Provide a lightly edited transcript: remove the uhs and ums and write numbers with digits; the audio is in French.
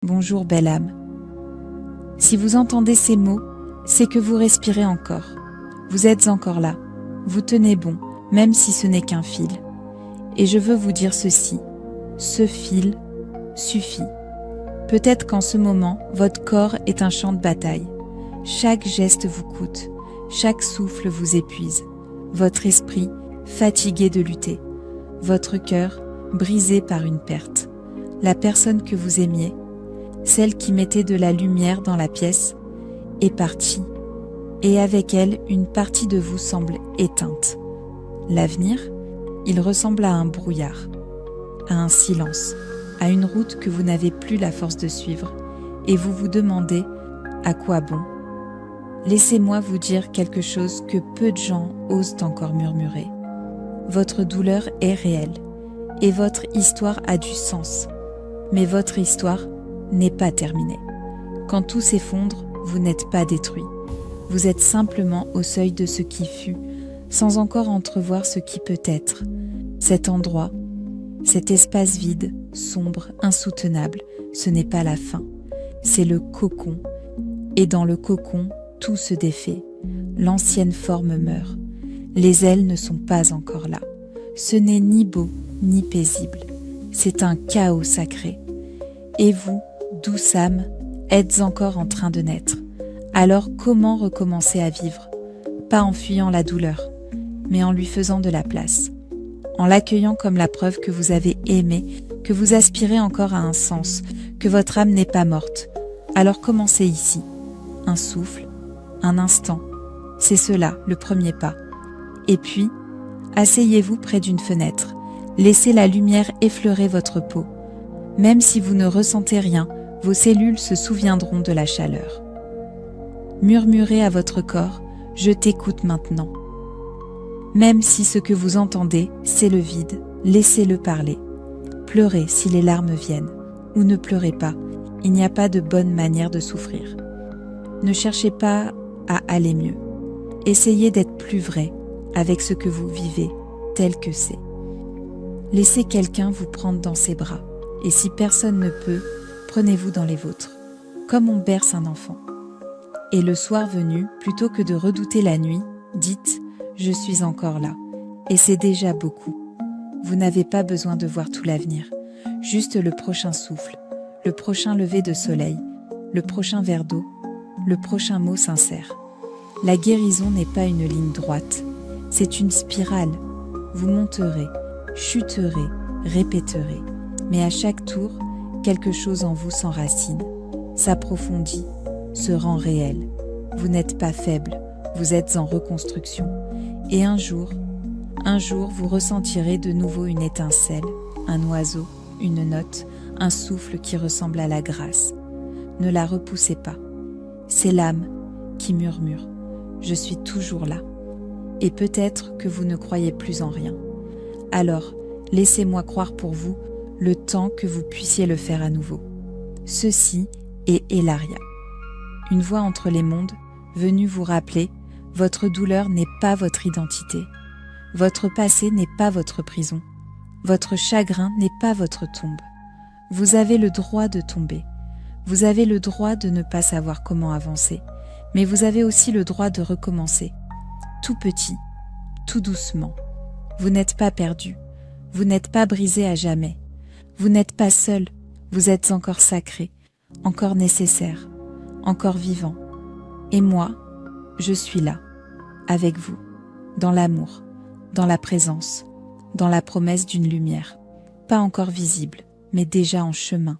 bonjour belle âme. Si vous entendez ces mots, c'est que vous respirez encore. Vous êtes encore là. Vous tenez bon, même si ce n'est qu'un fil. Et je veux vous dire ceci, ce fil suffit. Peut-être qu'en ce moment, votre corps est un champ de bataille. Chaque geste vous coûte, chaque souffle vous épuise. Votre esprit, fatigué de lutter. Votre cœur, brisé par une perte. La personne que vous aimiez, celle qui mettait de la lumière dans la pièce, est partie. Et avec elle, une partie de vous semble éteinte. L'avenir, il ressemble à un brouillard, à un silence, à une route que vous n'avez plus la force de suivre, et vous vous demandez à quoi bon. Laissez-moi vous dire quelque chose que peu de gens osent encore murmurer. Votre douleur est réelle, et votre histoire a du sens. Mais votre histoire n'est pas terminée. Quand tout s'effondre, vous n'êtes pas détruit. Vous êtes simplement au seuil de ce qui fut, sans encore entrevoir ce qui peut être. Cet endroit, cet espace vide, sombre, insoutenable, ce n'est pas la fin. C'est le cocon. Et dans le cocon, tout se défait. L'ancienne forme meurt. Les ailes ne sont pas encore là. Ce n'est ni beau, ni paisible. C'est un chaos sacré. Et vous, douce âme, êtes encore en train de naître. Alors comment recommencer à vivre? Pas en fuyant la douleur, mais en lui faisant de la place. En l'accueillant comme la preuve que vous avez aimé, que vous aspirez encore à un sens, que votre âme n'est pas morte. Alors commencez ici. Un souffle, un instant. C'est cela, le premier pas. Et puis, asseyez-vous près d'une fenêtre. Laissez la lumière effleurer votre peau. Même si vous ne ressentez rien, vos cellules se souviendront de la chaleur. Murmurez à votre corps, je t'écoute maintenant. Même si ce que vous entendez, c'est le vide, laissez-le parler. Pleurez si les larmes viennent, ou ne pleurez pas, il n'y a pas de bonne manière de souffrir. Ne cherchez pas à aller mieux. Essayez d'être plus vrai avec ce que vous vivez, tel que c'est. Laissez quelqu'un vous prendre dans ses bras, et si personne ne peut, prenez-vous dans les vôtres, comme on berce un enfant. Et le soir venu, plutôt que de redouter la nuit, dites « Je suis encore là ». Et c'est déjà beaucoup. Vous n'avez pas besoin de voir tout l'avenir, juste le prochain souffle, le prochain lever de soleil, le prochain verre d'eau, le prochain mot sincère. La guérison n'est pas une ligne droite, c'est une spirale. Vous monterez, chuterez, répéterez, mais à chaque tour, quelque chose en vous s'enracine, s'approfondit, se rend réel. Vous n'êtes pas faible, vous êtes en reconstruction. Et un jour, vous ressentirez de nouveau une étincelle, un oiseau, une note, un souffle qui ressemble à la grâce. Ne la repoussez pas. C'est l'âme qui murmure « Je suis toujours là ». Et peut-être que vous ne croyez plus en rien. Alors, laissez-moi croire pour vous le temps que vous puissiez le faire à nouveau. Ceci est Elaria. Une voix entre les mondes, venue vous rappeler, votre douleur n'est pas votre identité. Votre passé n'est pas votre prison. Votre chagrin n'est pas votre tombe. Vous avez le droit de tomber. Vous avez le droit de ne pas savoir comment avancer. Mais vous avez aussi le droit de recommencer. Tout petit, tout doucement. Vous n'êtes pas perdu. Vous n'êtes pas brisé à jamais. Vous n'êtes pas seul. Vous êtes encore sacré, encore nécessaire, encore vivant. Et moi, je suis là, avec vous, dans l'amour, dans la présence, dans la promesse d'une lumière, pas encore visible, mais déjà en chemin.